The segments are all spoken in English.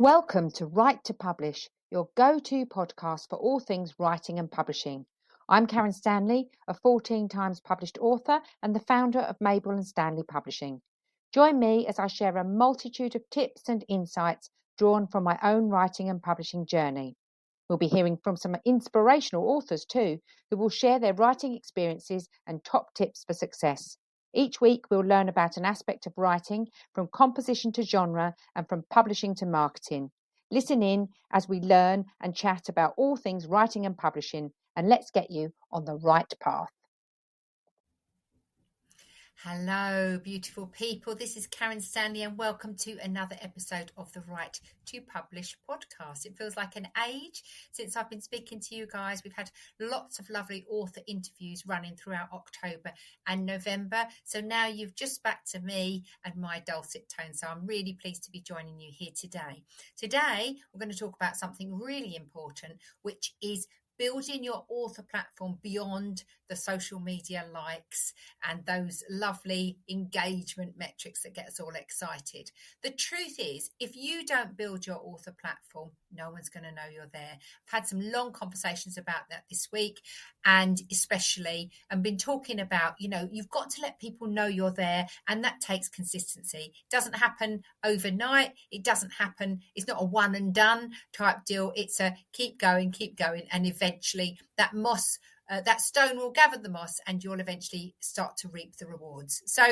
Welcome to Write to Publish, your go-to podcast for all things writing and publishing. I'm Karen Stanley, a 14 times published author and the founder of Mabel and Stanley Publishing. Join me as I share a multitude of tips and insights drawn from my own writing and publishing journey. We'll be hearing from some inspirational authors too, who will share their writing experiences and top tips for success. Each week, we'll learn about an aspect of writing, from composition to genre and from publishing to marketing. Listen in as we learn and chat about all things writing and publishing, and let's get you on the right path. Hello, beautiful people. This is Karen Stanley, and welcome to another episode of the Write to Publish podcast. It feels like an age since I've been speaking to you guys. We've had lots of lovely author interviews running throughout October and November. So now you've just back to me and my dulcet tones. So I'm really pleased to be joining you here today. Today, we're going to talk about something really important, which is building your author platform beyond the social media likes and those lovely engagement metrics that get us all excited. The truth is, if you don't build your author platform, no one's going to know you're there. I've had some long conversations about that this week, and especially I've been talking about, you've got to let people know you're there, and that takes consistency. It doesn't happen overnight. It doesn't happen. It's not a one and done type deal. It's a keep going, and eventually that stone will gather the moss, and you'll eventually start to reap the rewards. So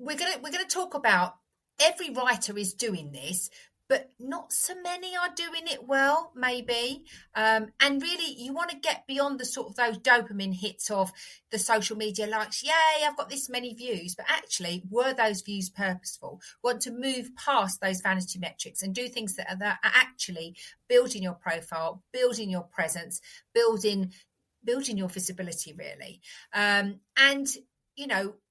we're gonna talk about, every writer is doing this, but not so many are doing it well, maybe. And really, you want to get beyond the sort of those dopamine hits of the social media likes. Yay, I've got this many views. But actually, were those views purposeful? Want to move past those vanity metrics and do things that are actually building your profile, building your presence, building your visibility, really.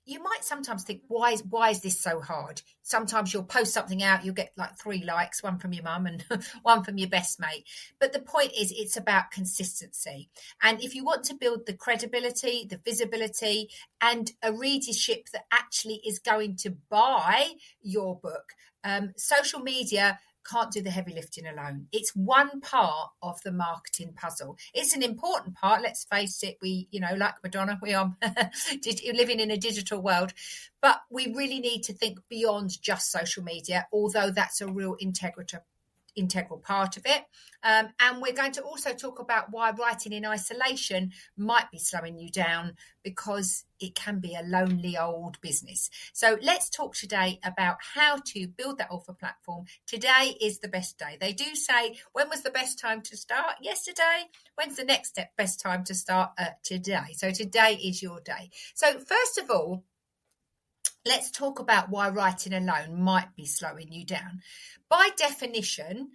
You might sometimes think, why is this so hard? Sometimes you'll post something out, you'll get like 3 likes, one from your mum and one from your best mate. But the point is, it's about consistency. And if you want to build the credibility, the visibility, and a readership that actually is going to buy your book, social media can't do the heavy lifting alone. It's one part of the marketing puzzle. It's an important part. Let's face it. We, like Madonna, we are living in a digital world, but we really need to think beyond just social media, although that's a real integral part of it. And we're going to also talk about why writing in isolation might be slowing you down, because it can be a lonely old business. So let's talk today about how to build that author platform. Today is the best day. They do say, when was the best time to start? Yesterday. When's the next best time to start? Today. So today is your day. So first of all, let's talk about why writing alone might be slowing you down. By definition,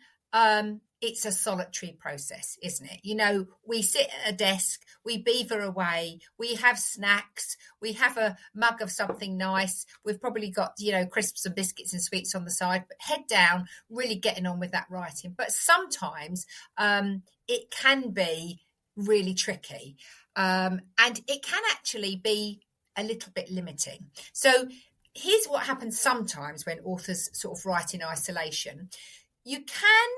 it's a solitary process, isn't it? We sit at a desk, we beaver away, we have snacks, we have a mug of something nice. We've probably got, crisps and biscuits and sweets on the side, but head down, really getting on with that writing. But sometimes it can be really tricky, and it can actually be a little bit limiting. So here's what happens sometimes when authors sort of write in isolation. You can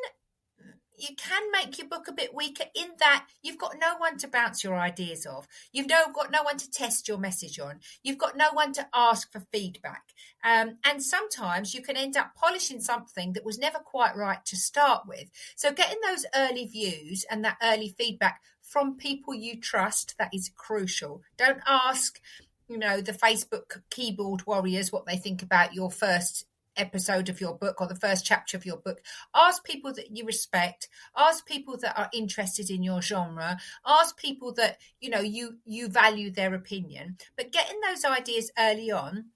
make your book a bit weaker in that you've got no one to bounce your ideas off. You've got no one to test your message on. You've got no one to ask for feedback. And sometimes you can end up polishing something that was never quite right to start with. So getting those early views and that early feedback from people you trust, that is crucial. Don't ask, the Facebook keyboard warriors what they think about your first episode of your book or the first chapter of your book. Ask people that you respect. Ask people that are interested in your genre. Ask people that, you value their opinion. But getting those ideas early on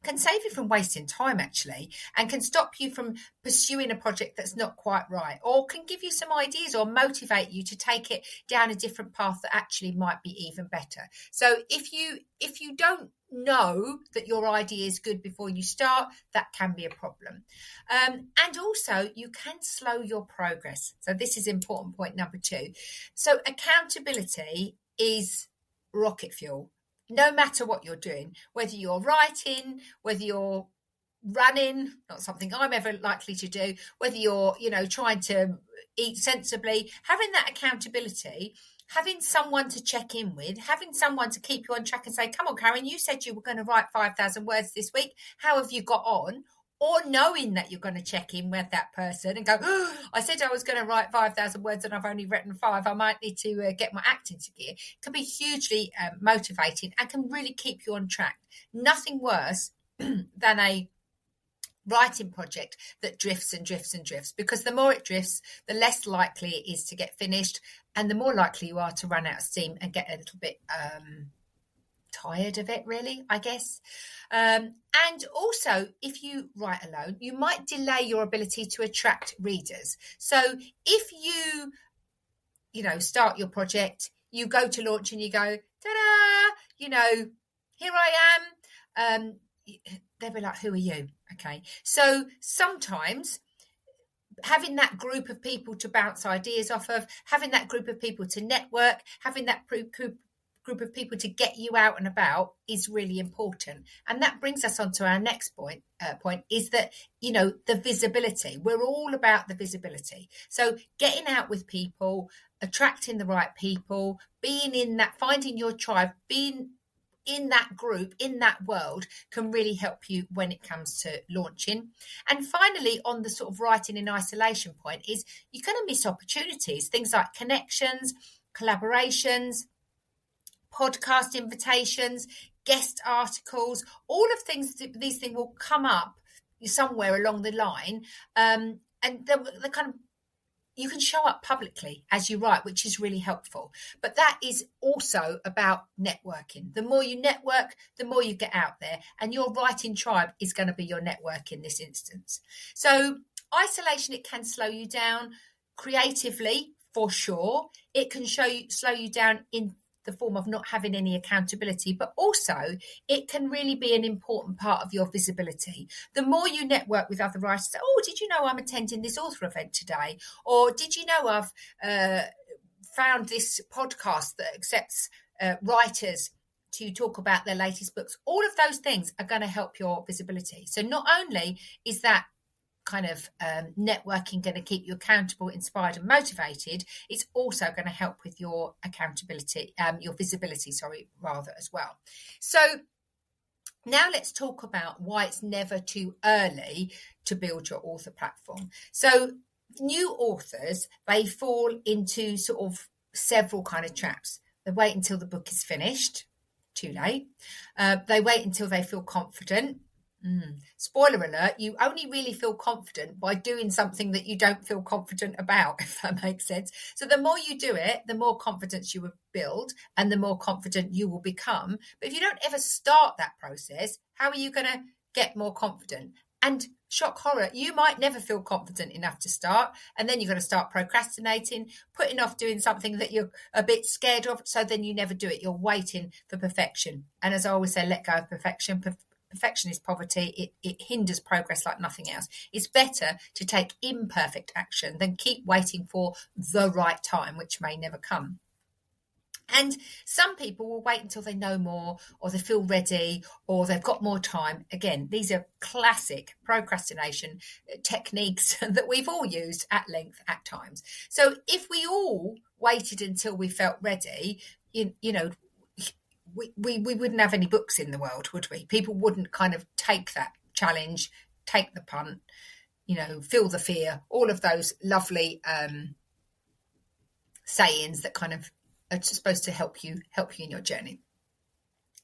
can save you from wasting time, actually, and can stop you from pursuing a project that's not quite right, or can give you some ideas or motivate you to take it down a different path that actually might be even better. So if you don't know that your idea is good before you start, that can be a problem. And also, you can slow your progress. So this is important point number 2. So accountability is rocket fuel. No matter what you're doing, whether you're writing, whether you're running, not something I'm ever likely to do, whether you're, trying to eat sensibly, having that accountability, having someone to check in with, having someone to keep you on track and say, come on, Karen, you said you were going to write 5,000 words this week. How have you got on? Or knowing that you're going to check in with that person and go, oh, I said I was going to write 5,000 words and I've only written 5. I might need to get my act into gear. Can be hugely motivating and can really keep you on track. Nothing worse than a writing project that drifts and drifts and drifts, because the more it drifts, the less likely it is to get finished, and the more likely you are to run out of steam and get a little bit tired of it, really, I guess. And also, if you write alone, you might delay your ability to attract readers. So if you start your project, you go to launch and you go, ta-da, here I am. They'll be like, who are you? Okay. So sometimes having that group of people to bounce ideas off of, having that group of people to network, having that group of people to get you out and about is really important. And that brings us on to our next point is that, the visibility. We're all about the visibility. So getting out with people, attracting the right people, being in that, finding your tribe, being in that group, in that world, can really help you when it comes to launching. And finally, on the sort of writing in isolation point, is you're going to miss opportunities, things like connections, collaborations, podcast invitations, guest articles, all of these things will come up somewhere along the line, and they're kind of, you can show up publicly as you write, which is really helpful. But that is also about networking. The more you network, the more you get out there, and your writing tribe is going to be your network in this instance. So isolation, it can slow you down creatively, for sure. It can slow you down in the form of not having any accountability, but also it can really be an important part of your visibility. The more you network with other writers, oh, did you know I'm attending this author event today? Or did you know I've found this podcast that accepts writers to talk about their latest books? All of those things are going to help your visibility. So not only is that kind of networking going to keep you accountable, inspired and motivated, it's also going to help with your accountability, your visibility, as well. So now let's talk about why it's never too early to build your author platform. So new authors, they fall into sort of several kind of traps. They wait until the book is finished, too late. They wait until they feel confident. Spoiler alert, you only really feel confident by doing something that you don't feel confident about, if that makes sense. So the more you do it, the more confidence you will build and the more confident you will become. But if you don't ever start that process, how are you going to get more confident? And shock horror, you might never feel confident enough to start, and then you're going to start procrastinating, putting off doing something that you're a bit scared of, so then you never do it. You're waiting for perfection. And as I always say, let go of perfection. Perfection is poverty. It hinders progress like nothing else. It's better to take imperfect action than keep waiting for the right time, which may never come. And some people will wait until they know more, or they feel ready, or they've got more time. Again, these are classic procrastination techniques that we've all used at length at times. So if we all waited until we felt ready, we wouldn't have any books in the world, would we? People wouldn't kind of take that challenge, take the punt, feel the fear, all of those lovely sayings that kind of are supposed to help you in your journey.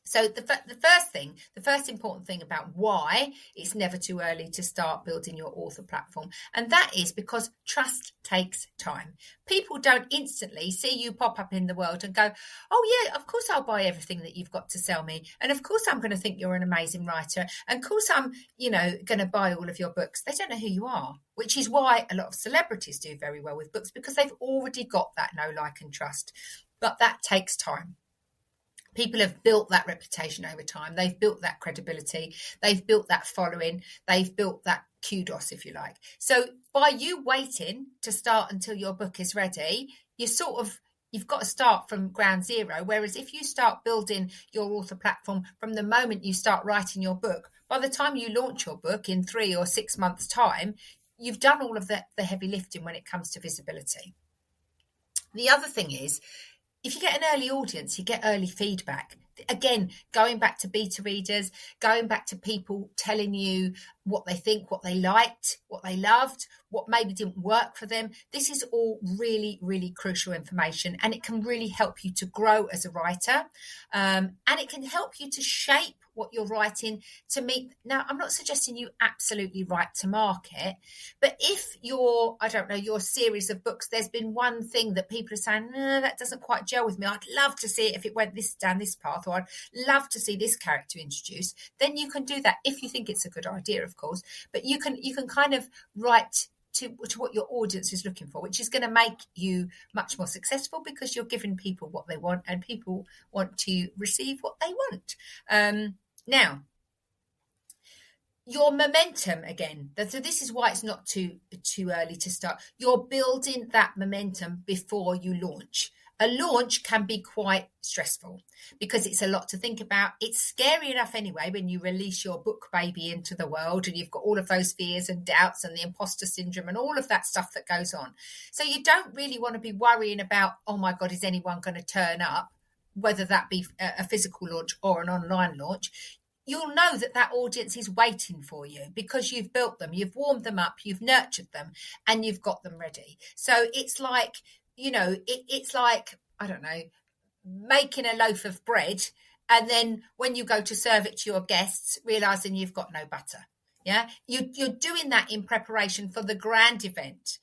So the first important thing about why it's never too early to start building your author platform, and that is because trust takes time. People don't instantly see you pop up in the world and go, oh yeah, of course I'll buy everything that you've got to sell me, and of course I'm going to think you're an amazing writer, and of course I'm going to buy all of your books. They don't know who you are, which is why a lot of celebrities do very well with books, because they've already got that know, like and trust. But that takes time. People have built that reputation over time. They've built that credibility. They've built that following. They've built that kudos, if you like. So by you waiting to start until your book is ready, you've got to start from ground zero. Whereas if you start building your author platform from the moment you start writing your book, by the time you launch your book in 3 or 6 months' time, you've done all of the heavy lifting when it comes to visibility. The other thing is, if you get an early audience, you get early feedback. Again, going back to beta readers, going back to people telling you what they think, what they liked, what they loved, what maybe didn't work for them. This is all really, really crucial information, and it can really help you to grow as a writer. And it can help you to shape what you're writing to meet. Now, I'm not suggesting you absolutely write to market, but if your series of books, there's been one thing that people are saying, no, that doesn't quite gel with me. I'd love to see it if it went down this path, or I'd love to see this character introduced. Then you can do that if you think it's a good idea, of course. But you can kind of write to what your audience is looking for, which is going to make you much more successful, because you're giving people what they want, and people want to receive what they want. Now, your momentum, again, so this is why it's not too early to start. You're building that momentum before you launch. A launch can be quite stressful because it's a lot to think about. It's scary enough anyway when you release your book baby into the world, and you've got all of those fears and doubts and the imposter syndrome and all of that stuff that goes on. So you don't really want to be worrying about, oh my God, is anyone going to turn up, whether that be a physical launch or an online launch. You'll know that audience is waiting for you because you've built them, you've warmed them up, you've nurtured them, and you've got them ready. So it's like, it's like, I don't know, making a loaf of bread, and then when you go to serve it to your guests, realizing you've got no butter. Yeah, you're doing that in preparation for the grand event.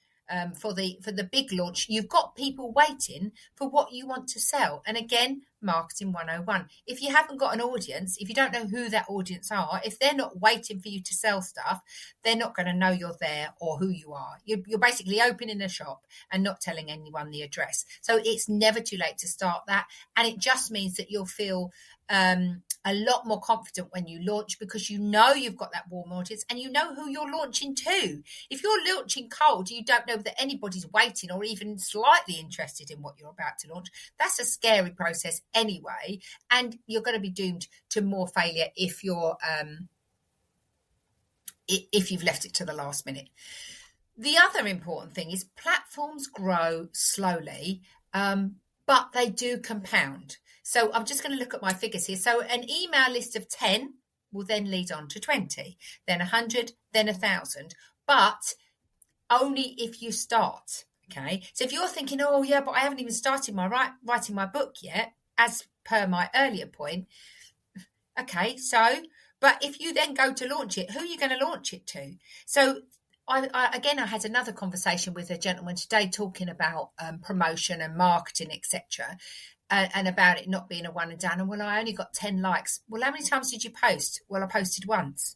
For the big launch, you've got people waiting for what you want to sell. And again, marketing 101. If you haven't got an audience, if you don't know who that audience are, if they're not waiting for you to sell stuff, they're not going to know you're there or who you are. You're basically opening a shop and not telling anyone the address. So it's never too late to start that. And it just means that you'll feel a lot more confident when you launch, because you know you've got that warm audience and you know who you're launching to. If you're launching cold, you don't know that anybody's waiting or even slightly interested in what you're about to launch. That's a scary process anyway, and you're going to be doomed to more failure if you've left it to the last minute. The other important thing is platforms grow slowly, but they do compound. So I'm just going to look at my figures here. So an email list of 10 will then lead on to 20, then 100, then 1,000, but only if you start. Okay. So if you're thinking, oh yeah, but I haven't even started writing my book yet, as per my earlier point. Okay. So, but if you then go to launch it, who are you going to launch it to? So I had another conversation with a gentleman today talking about promotion and marketing, etc. And about it not being a one and done. And well, I only got 10 likes. Well, how many times did you post? Well, I posted once.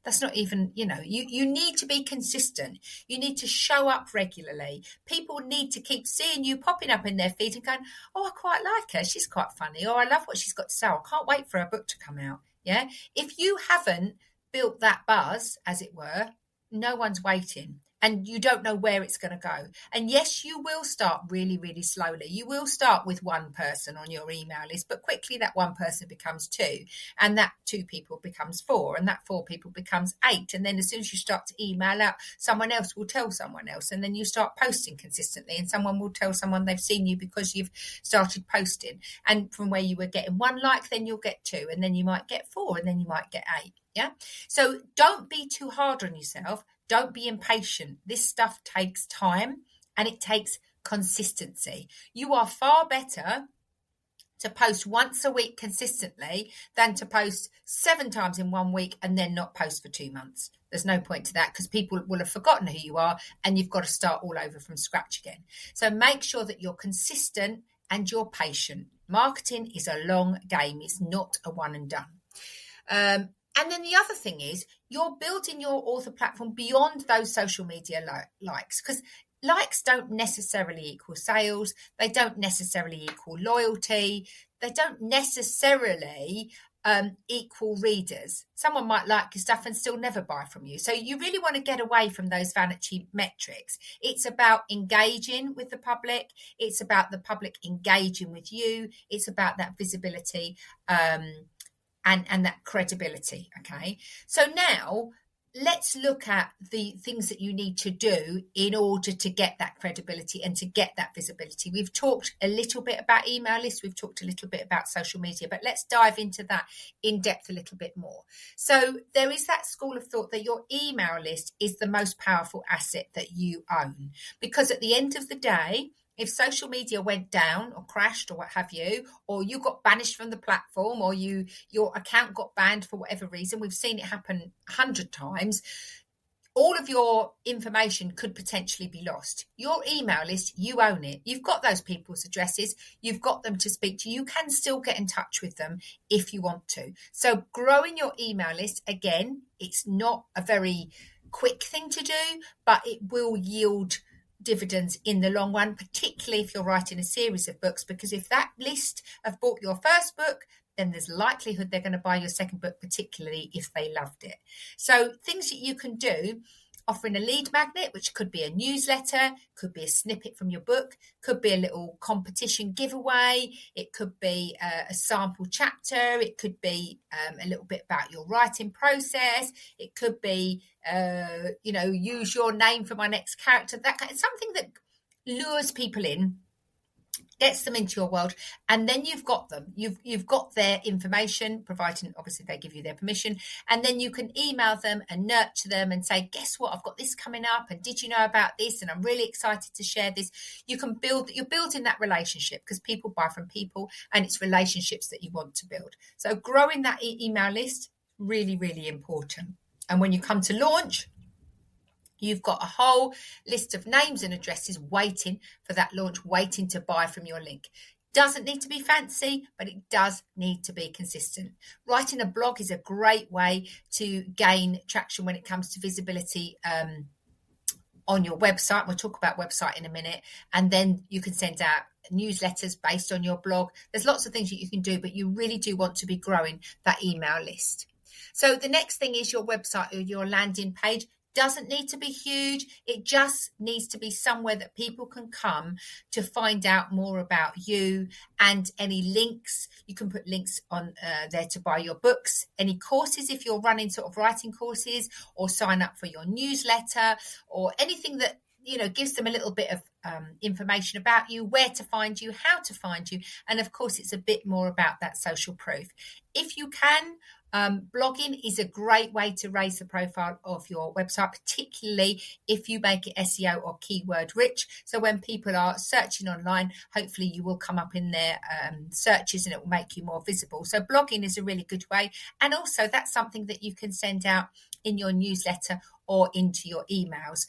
That's not even, you need to be consistent. You need to show up regularly. People need to keep seeing you popping up in their feed and going, oh, I quite like her. She's quite funny. Or I love what she's got to say. I can't wait for her book to come out. Yeah. If you haven't built that buzz, as it were, no one's waiting. And you don't know where it's going to go. And yes, you will start really, really slowly. You will start with one person on your email list, but quickly that one person becomes 2, and that 2 people becomes 4, and that 4 people becomes 8. And then as soon as you start to email out, someone else will tell someone else. And then you start posting consistently, and someone will tell someone they've seen you because you've started posting. And from where you were getting 1 like, then you'll get 2, and then you might get 4, and then you might get 8. Yeah. So don't be too hard on yourself. Don't be impatient. This stuff takes time, and it takes consistency. You are far better to post once a week consistently than to post 7 times in 1 week and then not post for 2 months. There's no point to that, because people will have forgotten who you are and you've got to start all over from scratch again. So make sure that you're consistent and you're patient. Marketing is a long game. It's not a one and done. And then the other thing is, you're building your author platform beyond those social media likes, because likes don't necessarily equal sales. They don't necessarily equal loyalty. They don't necessarily equal readers. Someone might like your stuff and still never buy from you. So you really want to get away from those vanity metrics. It's about engaging with the public. It's about the public engaging with you. It's about that visibility and that credibility. Okay, so now let's look at the things that you need to do in order to get that credibility and to get that visibility. We've talked a little bit about email lists, we've talked a little bit about social media, but let's dive into that in depth a little bit more. So there is that school of thought that your email list is the most powerful asset that you own, because at the end of the day, if social media went down or crashed or what have you, or you got banished from the platform, or your account got banned for whatever reason, we've seen it happen 100 times, all of your information could potentially be lost. Your email list, you own it. You've got those people's addresses. You've got them to speak to. You can still get in touch with them if you want to. So growing your email list, again, it's not a very quick thing to do, but it will yield dividends in the long run, particularly if you're writing a series of books, because if that list have bought your first book, then there's likelihood they're going to buy your second book, particularly if they loved it. So things that you can do: offering a lead magnet, which could be a newsletter, could be a snippet from your book, could be a little competition giveaway, it could be a sample chapter, it could be a little bit about your writing process, it could be, use your name for my next character, that kind of something that lures people in, gets them into your world, and then you've got them. You've got their information, providing obviously they give you their permission, and then you can email them and nurture them and say, guess what, I've got this coming up, and did you know about this, and I'm really excited to share this. You're building that relationship, because people buy from people, and it's relationships that you want to build. So growing that email list, really, really important. And when you come to launch, you've got a whole list of names and addresses waiting for that launch, waiting to buy from your link. Doesn't need to be fancy, but it does need to be consistent. Writing a blog is a great way to gain traction when it comes to visibility on your website. We'll talk about website in a minute. And then you can send out newsletters based on your blog. There's lots of things that you can do, but you really do want to be growing that email list. So the next thing is your website or your landing page. Doesn't need to be huge. It just needs to be somewhere that people can come to find out more about you, and any links. You can put links on there to buy your books, any courses if you're running sort of writing courses, or sign up for your newsletter, or anything that gives them a little bit of information about you, where to find you, how to find you, and of course it's a bit more about that social proof. If you can, blogging is a great way to raise the profile of your website, particularly if you make it SEO or keyword rich. So when people are searching online, hopefully you will come up in their searches, and it will make you more visible. So blogging is a really good way. And also that's something that you can send out in your newsletter or into your emails.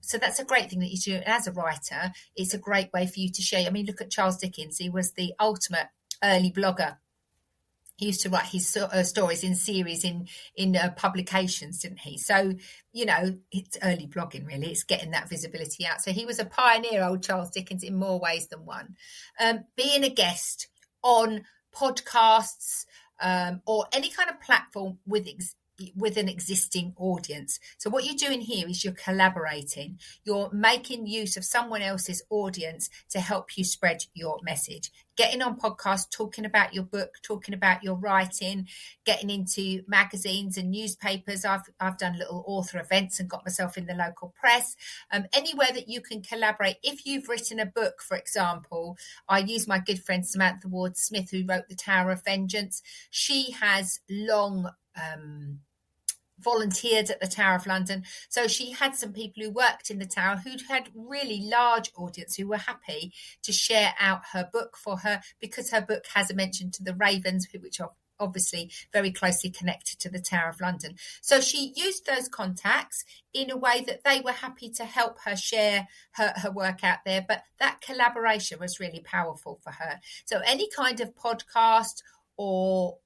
So that's a great thing that you do. And as a writer, it's a great way for you to share. I mean, look at Charles Dickens. He was the ultimate early blogger. He used to write his stories in series in publications, didn't he? So, it's early blogging, really. It's getting that visibility out. So he was a pioneer, old Charles Dickens, in more ways than one. Being a guest on podcasts or any kind of platform with an existing audience. So what you're doing here is you're collaborating. You're making use of someone else's audience to help you spread your message. Getting on podcasts, talking about your book, talking about your writing, getting into magazines and newspapers. I've done little author events and got myself in the local press. Anywhere that you can collaborate. If you've written a book, for example, I use my good friend Samantha Ward Smith, who wrote The Tower of Vengeance. She has long volunteered at the Tower of London. So she had some people who worked in the Tower who'd had really large audience who were happy to share out her book for her, because her book has a mention to the Ravens, which are obviously very closely connected to the Tower of London. So she used those contacts in a way that they were happy to help her share her work out there. But that collaboration was really powerful for her. So any kind of podcast or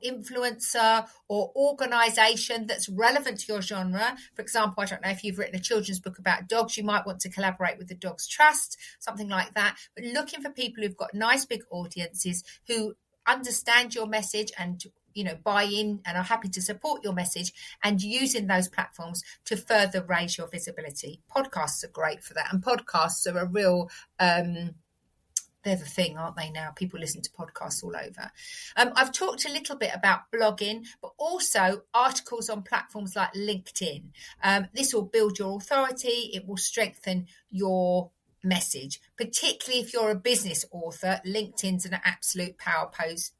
influencer or organisation that's relevant to your genre. For example, I don't know if you've written a children's book about dogs, you might want to collaborate with the Dogs Trust, something like that. But looking for people who've got nice big audiences who understand your message and buy in and are happy to support your message, and using those platforms to further raise your visibility. Podcasts are great for that, and podcasts are a real they're the thing, aren't they now? People listen to podcasts all over. I've talked a little bit about blogging, but also articles on platforms like LinkedIn. This will build your authority. It will strengthen your message, particularly if you're a business author. LinkedIn's an absolute powerhouse.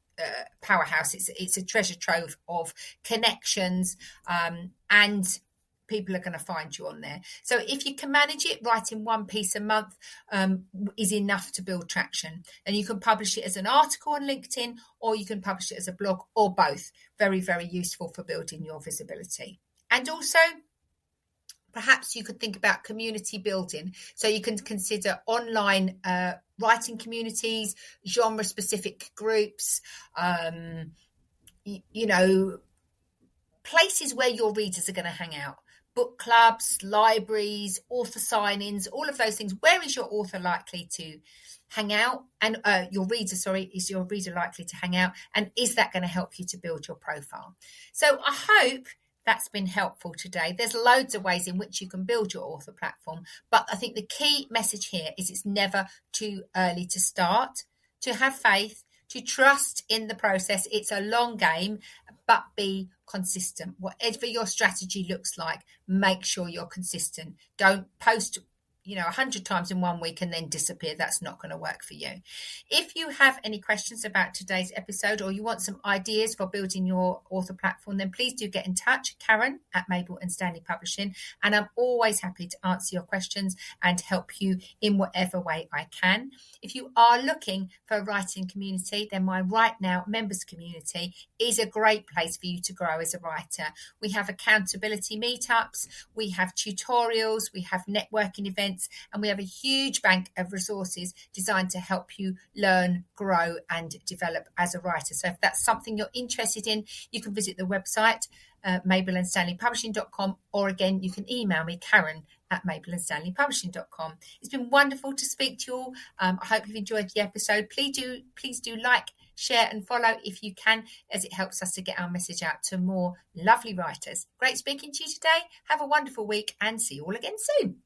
It's a treasure trove of connections, and people are going to find you on there. So if you can manage it, writing one piece a month is enough to build traction. And you can publish it as an article on LinkedIn, or you can publish it as a blog, or both. Very, very useful for building your visibility. And also, perhaps you could think about community building. So you can consider online writing communities, genre-specific groups, places where your readers are going to hang out. Book clubs, libraries, author sign-ins, all of those things. Where is your author likely to hang out? And is your reader likely to hang out? And is that going to help you to build your profile? So I hope that's been helpful today. There's loads of ways in which you can build your author platform, but I think the key message here is it's never too early to start, to have faith, to trust in the process. It's a long game, but be consistent. Whatever your strategy looks like, make sure you're consistent. Don't post 100 times in 1 week and then disappear. That's not going to work for you. If you have any questions about today's episode, or you want some ideas for building your author platform, then please do get in touch, Karen at Mabel and Stanley Publishing, and I'm always happy to answer your questions and help you in whatever way I can. If you are looking for a writing community, then my Write Now members community is a great place for you to grow as a writer. We have accountability meetups, we have tutorials, we have networking events, and we have a huge bank of resources designed to help you learn, grow, and develop as a writer. So if that's something you're interested in, you can visit the website, mabelandstanleypublishing.com, or again, you can email me, Karen at mabelandstanleypublishing.com. It's been wonderful to speak to you all. I hope you've enjoyed the episode. Please do like, share, and follow if you can, as it helps us to get our message out to more lovely writers. Great speaking to you today. Have a wonderful week, and see you all again soon.